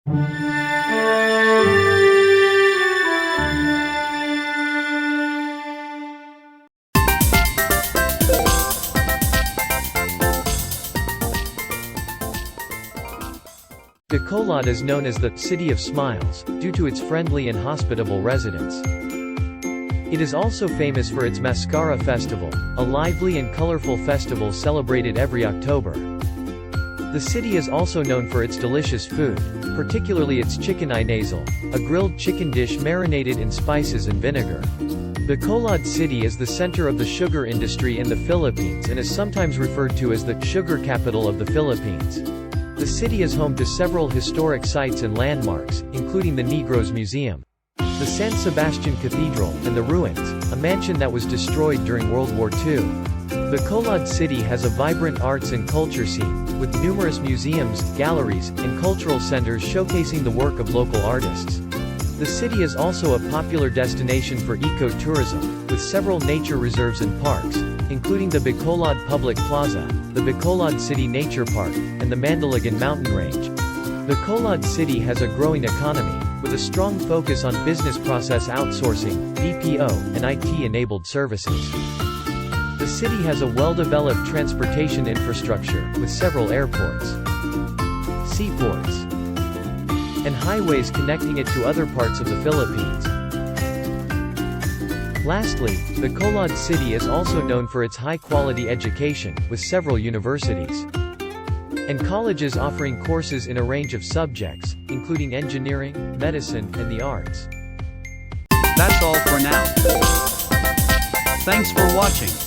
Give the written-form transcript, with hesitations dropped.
Bacolod is known as the "City of Smiles" due to its friendly and hospitable residents. It is also famous for its Mascara Festival, a lively and colorful festival celebrated every October. The city is also known for its delicious food, particularly its chicken inasal, a grilled chicken dish marinated in spices and vinegar. Bacolod City is the center of the sugar industry in the Philippines and is sometimes referred to as the sugar capital of the Philippines. The city is home to several historic sites and landmarks, including the Negros Museum, the San Sebastian Cathedral, and the Ruins, a mansion that was destroyed during World War II. Bacolod City has a vibrant arts and culture scene, with numerous museums, galleries, and cultural centers showcasing the work of local artists. The city is also a popular destination for eco-tourism, with several nature reserves and parks, including the Bacolod Public Plaza, the Bacolod City Nature Park, and the Mandalagan Mountain Range. Bacolod City has a growing economy, with a strong focus on business process outsourcing, BPO, and IT-enabled services. The city has a well-developed transportation infrastructure, with several airports, seaports, and highways connecting it to other parts of the Philippines. Lastly, Bacolod City is also known for its high-quality education, with several universities and colleges offering courses in a range of subjects, including engineering, medicine, and the arts. That's all for now. Thanks for watching.